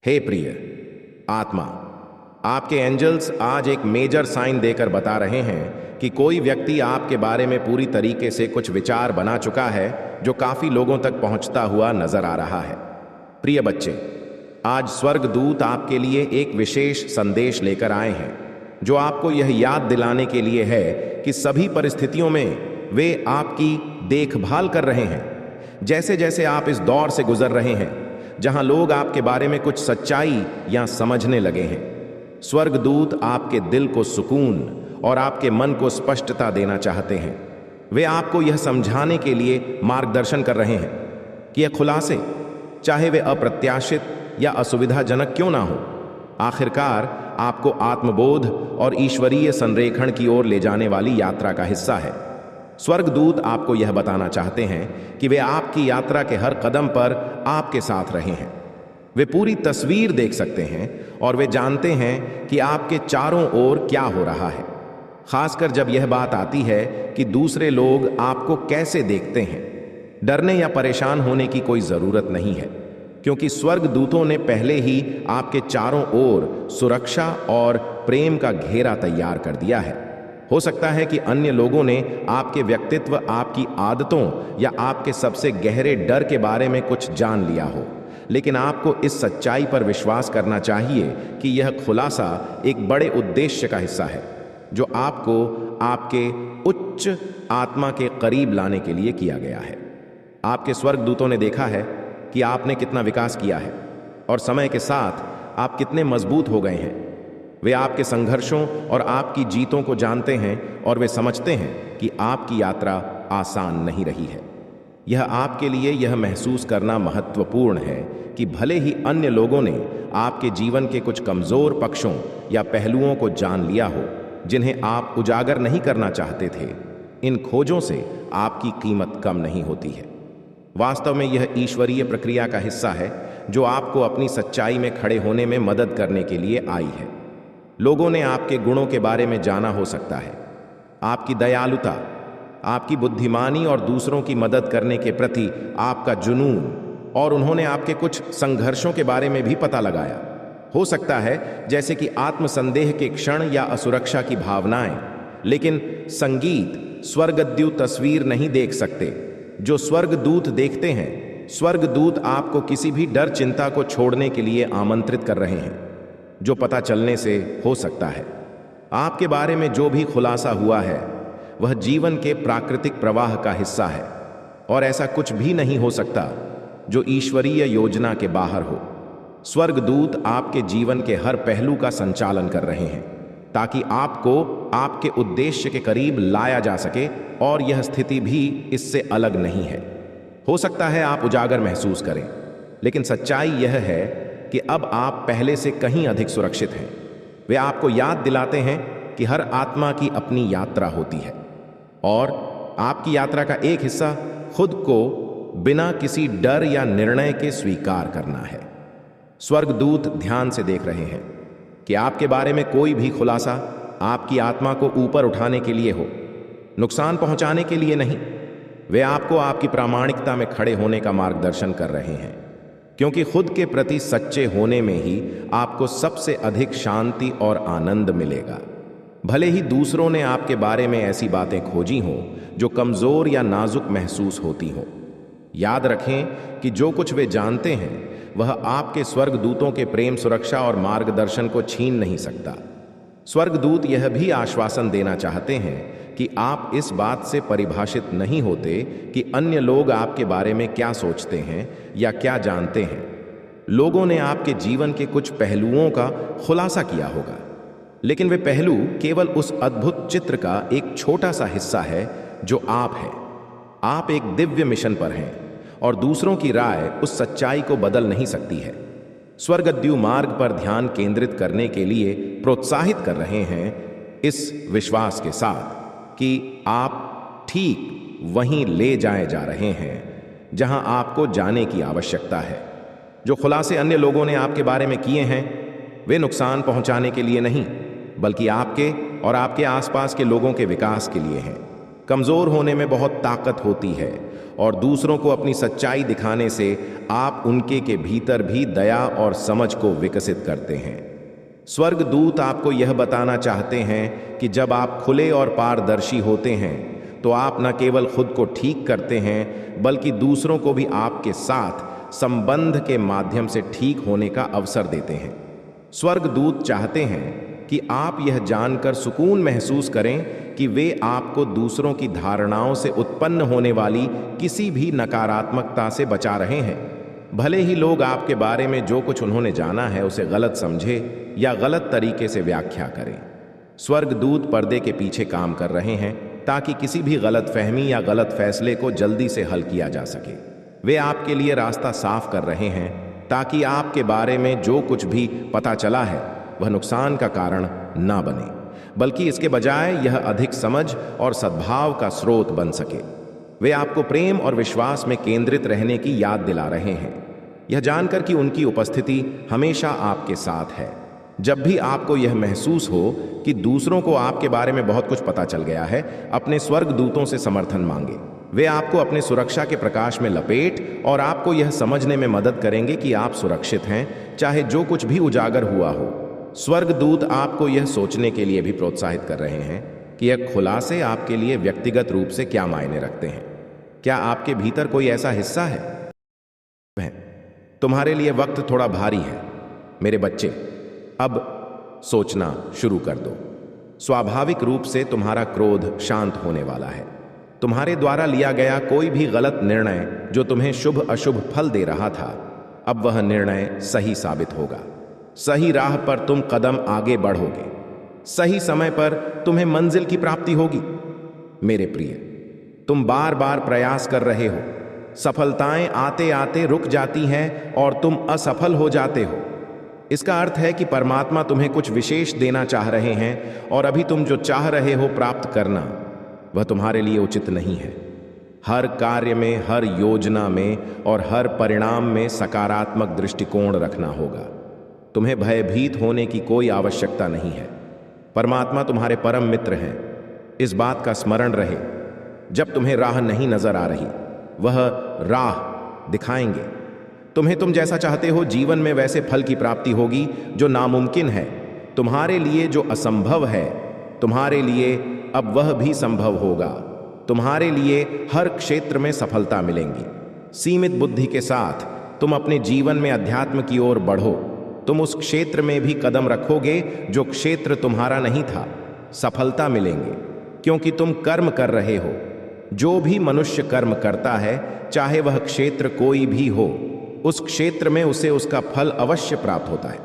हे प्रिय आत्मा, आपके एंजल्स आज एक मेजर साइन देकर बता रहे हैं कि कोई व्यक्ति आपके बारे में पूरी तरीके से कुछ विचार बना चुका है जो काफी लोगों तक पहुंचता हुआ नजर आ रहा है। प्रिय बच्चे, आज स्वर्गदूत आपके लिए एक विशेष संदेश लेकर आए हैं जो आपको यह याद दिलाने के लिए है कि सभी परिस्थितियों में वे आपकी देखभाल कर रहे हैं। जैसे जैसे आप इस दौर से गुजर रहे हैं जहां लोग आपके बारे में कुछ सच्चाई या समझने लगे हैं, स्वर्गदूत आपके दिल को सुकून और आपके मन को स्पष्टता देना चाहते हैं। वे आपको यह समझाने के लिए मार्गदर्शन कर रहे हैं कि यह खुलासे, चाहे वे अप्रत्याशित या असुविधाजनक क्यों ना हो, आखिरकार आपको आत्मबोध और ईश्वरीय संरेखण की ओर ले जाने वाली यात्रा का हिस्सा है। स्वर्गदूत आपको यह बताना चाहते हैं कि वे आपकी यात्रा के हर कदम पर आपके साथ रहे हैं। वे पूरी तस्वीर देख सकते हैं और वे जानते हैं कि आपके चारों ओर क्या हो रहा है, खासकर जब यह बात आती है कि दूसरे लोग आपको कैसे देखते हैं। डरने या परेशान होने की कोई ज़रूरत नहीं है, क्योंकि स्वर्गदूतों ने पहले ही आपके चारों ओर सुरक्षा और प्रेम का घेरा तैयार कर दिया है। हो सकता है कि अन्य लोगों ने आपके व्यक्तित्व, आपकी आदतों या आपके सबसे गहरे डर के बारे में कुछ जान लिया हो, लेकिन आपको इस सच्चाई पर विश्वास करना चाहिए कि यह खुलासा एक बड़े उद्देश्य का हिस्सा है जो आपको आपके उच्च आत्मा के करीब लाने के लिए किया गया है। आपके स्वर्गदूतों ने देखा है कि आपने कितना विकास किया है और समय के साथ आप कितने मजबूत हो गए हैं। वे आपके संघर्षों और आपकी जीतों को जानते हैं और वे समझते हैं कि आपकी यात्रा आसान नहीं रही है। यह आपके लिए यह महसूस करना महत्वपूर्ण है कि भले ही अन्य लोगों ने आपके जीवन के कुछ कमजोर पक्षों या पहलुओं को जान लिया हो जिन्हें आप उजागर नहीं करना चाहते थे, इन खोजों से आपकी कीमत कम नहीं होती है। वास्तव में यह ईश्वरीय प्रक्रिया का हिस्सा है जो आपको अपनी सच्चाई में खड़े होने में मदद करने के लिए आई है। लोगों ने आपके गुणों के बारे में जाना हो सकता है, आपकी दयालुता, आपकी बुद्धिमानी और दूसरों की मदद करने के प्रति आपका जुनून, और उन्होंने आपके कुछ संघर्षों के बारे में भी पता लगाया। हो सकता है जैसे कि आत्मसंदेह के क्षण या असुरक्षा की भावनाएं, लेकिन संगीत स्वर्गद्यु तस्वीर नहीं देख सकते जो स्वर्गदूत देखते हैं। स्वर्गदूत आपको किसी भी डर चिंता को छोड़ने के लिए आमंत्रित कर रहे हैं जो पता चलने से हो सकता है। आपके बारे में जो भी खुलासा हुआ है वह जीवन के प्राकृतिक प्रवाह का हिस्सा है और ऐसा कुछ भी नहीं हो सकता जो ईश्वरीय योजना के बाहर हो। स्वर्गदूत आपके जीवन के हर पहलू का संचालन कर रहे हैं ताकि आपको आपके उद्देश्य के करीब लाया जा सके, और यह स्थिति भी इससे अलग नहीं है। हो सकता है आप उजागर महसूस करें, लेकिन सच्चाई यह है कि अब आप पहले से कहीं अधिक सुरक्षित हैं। वे आपको याद दिलाते हैं कि हर आत्मा की अपनी यात्रा होती है और आपकी यात्रा का एक हिस्सा खुद को बिना किसी डर या निर्णय के स्वीकार करना है। स्वर्गदूत ध्यान से देख रहे हैं कि आपके बारे में कोई भी खुलासा आपकी आत्मा को ऊपर उठाने के लिए हो, नुकसान पहुंचाने के लिए नहीं। वे आपको आपकी प्रामाणिकता में खड़े होने का मार्गदर्शन कर रहे हैं, क्योंकि खुद के प्रति सच्चे होने में ही आपको सबसे अधिक शांति और आनंद मिलेगा। भले ही दूसरों ने आपके बारे में ऐसी बातें खोजी हों जो कमजोर या नाजुक महसूस होती हों, याद रखें कि जो कुछ वे जानते हैं वह आपके स्वर्गदूतों के प्रेम, सुरक्षा और मार्गदर्शन को छीन नहीं सकता। स्वर्गदूत यह भी आश्वासन देना चाहते हैं कि आप इस बात से परिभाषित नहीं होते कि अन्य लोग आपके बारे में क्या सोचते हैं या क्या जानते हैं। लोगों ने आपके जीवन के कुछ पहलुओं का खुलासा किया होगा, लेकिन वे पहलू केवल उस अद्भुत चित्र का एक छोटा सा हिस्सा है जो आप हैं। आप एक दिव्य मिशन पर हैं और दूसरों की राय उस सच्चाई को बदल नहीं सकती है। स्वर्गद्यु मार्ग पर ध्यान केंद्रित करने के लिए प्रोत्साहित कर रहे हैं, इस विश्वास के साथ कि आप ठीक वहीं ले जाए जा रहे हैं जहां आपको जाने की आवश्यकता है। जो खुलासे अन्य लोगों ने आपके बारे में किए हैं वे नुकसान पहुंचाने के लिए नहीं, बल्कि आपके और आपके आसपास के लोगों के विकास के लिए हैं। कमज़ोर होने में बहुत ताकत होती है और दूसरों को अपनी सच्चाई दिखाने से आप उनके के भीतर भी दया और समझ को विकसित करते हैं। स्वर्गदूत आपको यह बताना चाहते हैं कि जब आप खुले और पारदर्शी होते हैं तो आप न केवल खुद को ठीक करते हैं बल्कि दूसरों को भी आपके साथ संबंध के माध्यम से ठीक होने का अवसर देते हैं। स्वर्गदूत चाहते हैं कि आप यह जानकर सुकून महसूस करें कि वे आपको दूसरों की धारणाओं से उत्पन्न होने वाली किसी भी नकारात्मकता से बचा रहे हैं। भले ही लोग आपके बारे में जो कुछ उन्होंने जाना है उसे गलत समझे या गलत तरीके से व्याख्या करें। स्वर्गदूत पर्दे के पीछे काम कर रहे हैं ताकि किसी भी गलत फहमी या गलत फैसले को जल्दी से हल किया जा सके। वे आपके लिए रास्ता साफ कर रहे हैं ताकि आपके बारे में जो कुछ भी पता चला है वह नुकसान का कारण ना बने, बल्कि इसके बजाय यह अधिक समझ और सद्भाव का स्रोत बन सके। वे आपको प्रेम और विश्वास में केंद्रित रहने की याद दिला रहे हैं, यह जानकर कि उनकी उपस्थिति हमेशा आपके साथ है। जब भी आपको यह महसूस हो कि दूसरों को आपके बारे में बहुत कुछ पता चल गया है, अपने स्वर्गदूतों से समर्थन मांगे। वे आपको अपने सुरक्षा के प्रकाश में लपेट और आपको यह समझने में मदद करेंगे कि आप सुरक्षित हैं, चाहे जो कुछ भी उजागर हुआ हो। स्वर्गदूत आपको यह सोचने के लिए भी प्रोत्साहित कर रहे हैं कि यह खुलासे आपके लिए व्यक्तिगत रूप से क्या मायने रखते हैं। क्या आपके भीतर कोई ऐसा हिस्सा है? तुम्हारे लिए वक्त थोड़ा भारी है मेरे बच्चे, अब सोचना शुरू कर दो। स्वाभाविक रूप से तुम्हारा क्रोध शांत होने वाला है। तुम्हारे द्वारा लिया गया कोई भी गलत निर्णय जो तुम्हें शुभ अशुभ फल दे रहा था, अब वह निर्णय सही साबित होगा। सही राह पर तुम कदम आगे बढ़ोगे, सही समय पर तुम्हें मंजिल की प्राप्ति होगी। मेरे प्रिय, तुम बार बार प्रयास कर रहे हो, सफलताएं आते आते रुक जाती हैं और तुम असफल हो जाते हो। इसका अर्थ है कि परमात्मा तुम्हें कुछ विशेष देना चाह रहे हैं और अभी तुम जो चाह रहे हो प्राप्त करना, वह तुम्हारे लिए उचित नहीं है। हर कार्य में, हर योजना में और हर परिणाम में सकारात्मक दृष्टिकोण रखना होगा। तुम्हें भयभीत होने की कोई आवश्यकता नहीं है। परमात्मा तुम्हारे परम मित्र हैं, इस बात का स्मरण रहे। जब तुम्हें राह नहीं नजर आ रही, वह राह दिखाएंगे तुम्हें। तुम जैसा चाहते हो जीवन में वैसे फल की प्राप्ति होगी। जो नामुमकिन है तुम्हारे लिए, जो असंभव है तुम्हारे लिए, अब वह भी संभव होगा। तुम्हारे लिए हर क्षेत्र में सफलता मिलेंगी। सीमित बुद्धि के साथ तुम अपने जीवन में अध्यात्म की ओर बढ़ो। तुम उस क्षेत्र में भी कदम रखोगे जो क्षेत्र तुम्हारा नहीं था। सफलता मिलेंगे क्योंकि तुम कर्म कर रहे हो। जो भी मनुष्य कर्म करता है, चाहे वह क्षेत्र कोई भी हो, उस क्षेत्र में उसे उसका फल अवश्य प्राप्त होता है।